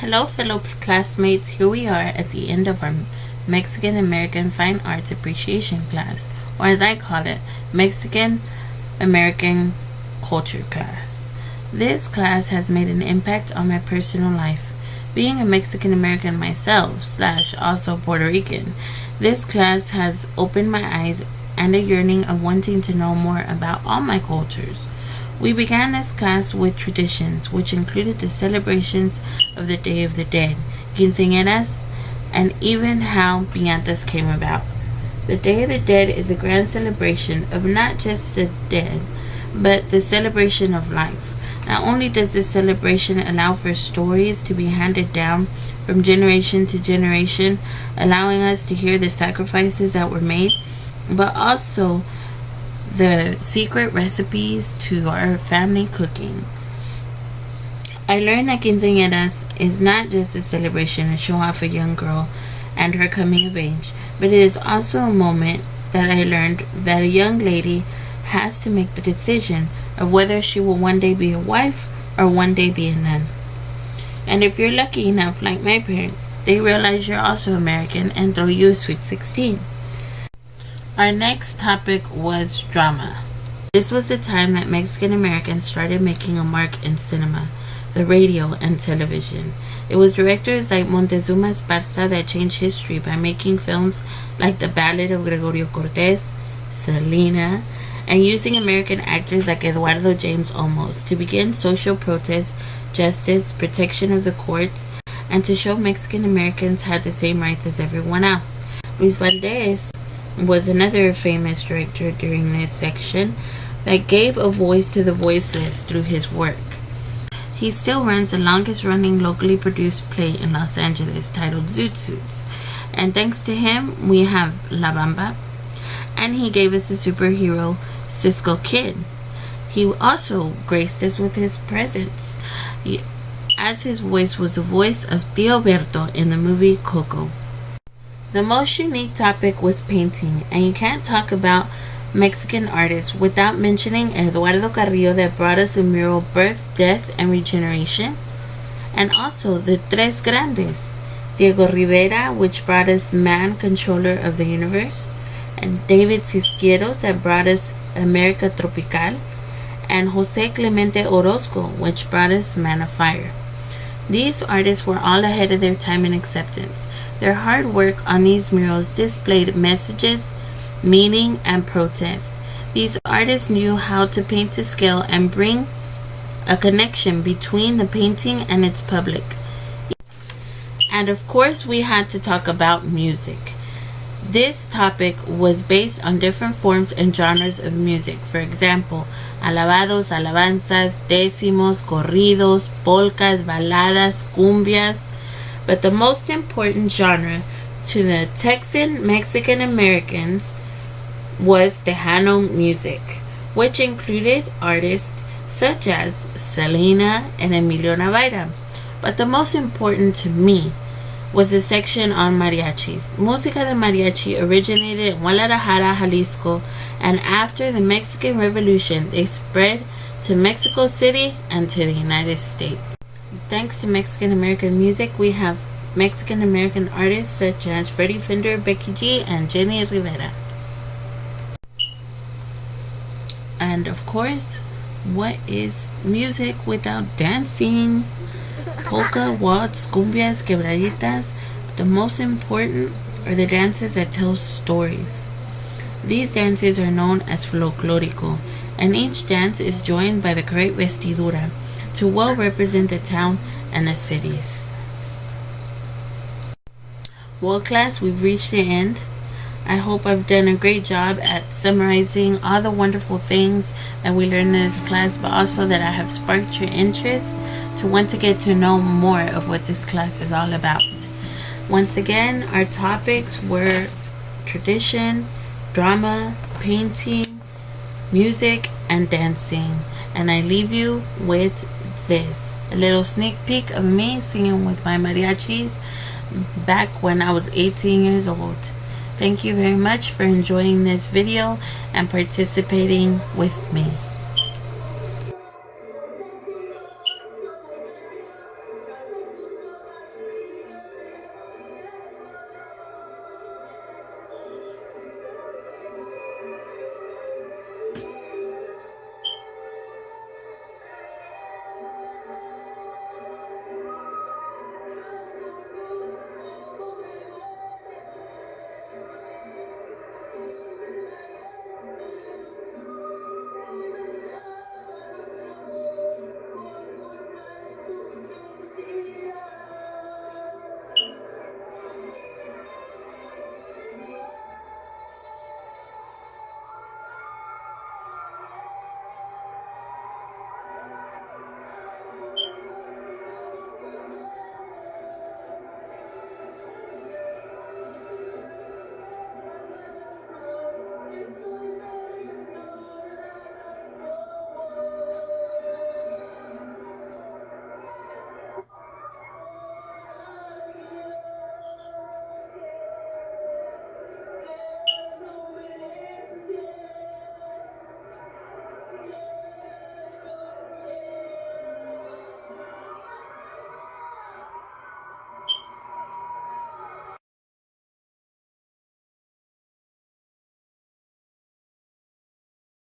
Hello, fellow classmates. Here we are at the end of our Mexican American Fine Arts Appreciation class, or as I call it, Mexican American Culture class. This class has made an impact on my personal life. Being a Mexican American myself, / also Puerto Rican, this class has opened my eyes and a yearning of wanting to know more about all my cultures. We began this class with traditions, which included the celebrations of the Day of the Dead, quinceañeras, and even how piñatas came about. The Day of the Dead is a grand celebration of not just the dead, but the celebration of life. Not only does this celebration allow for stories to be handed down from generation to generation, allowing us to hear the sacrifices that were made, but also the secret recipes to our family cooking. I learned that quinceañeras is not just a celebration to show off a young girl and her coming of age, but it is also a moment that I learned that a young lady has to make the decision of whether she will one day be a wife or one day be a nun. And if you're lucky enough, like my parents, they realize you're also American and throw you a sweet 16. Our next topic was drama. This was the time that Mexican Americans started making a mark in cinema, the radio, and television. It was directors like Montezuma Esparza that changed history by making films like The Ballad of Gregorio Cortés, Selena, and using American actors like Eduardo James Olmos to begin social protests, justice, protection of the courts, and to show Mexican Americans had the same rights as everyone else. Luis Valdez was another famous director during this section that gave a voice to the voiceless through his work. He still runs the longest running locally produced play in Los Angeles titled Zoot Suits, and thanks to him we have La Bamba, and he gave us the superhero Cisco Kid. He also graced us with his presence, as his voice was the voice of Tio Berto in the movie Coco. The most unique topic was painting, and you can't talk about Mexican artists without mentioning Eduardo Carrillo that brought us the mural Birth, Death, and Regeneration, and also the Tres Grandes, Diego Rivera, which brought us Man, Controller of the Universe, and David Cisquieros that brought us America Tropical, and Jose Clemente Orozco, which brought us Man of Fire. These artists were all ahead of their time in acceptance. Their hard work on these murals displayed messages, meaning, and protest. These artists knew how to paint to scale and bring a connection between the painting and its public. And of course, we had to talk about music. This topic was based on different forms and genres of music. For example, alabados, alabanzas, décimos, corridos, polkas, baladas, cumbias. But the most important genre to the Texan Mexican Americans was Tejano music, which included artists such as Selena and Emilio Navaira. But the most important to me was the section on mariachis. Música de mariachi originated in Guadalajara, Jalisco, and after the Mexican Revolution, they spread to Mexico City and to the United States. Thanks to Mexican American music, we have Mexican American artists such as Freddie Fender, Becky G, and Jenny Rivera. And of course, what is music without dancing? Polka, waltz, cumbias, quebraditas. The most important are the dances that tell stories. These dances are known as folclórico, and each dance is joined by the correct vestidura to well represent the town and the cities. Well, class, we've reached the end. I hope I've done a great job at summarizing all the wonderful things that we learned in this class, but also that I have sparked your interest to want to get to know more of what this class is all about. Once again, our topics were tradition, drama, painting, music, and dancing. And I leave you with this, a little sneak peek of me singing with my mariachis back when I was 18 years old. Thank you very much for enjoying this video and participating with me.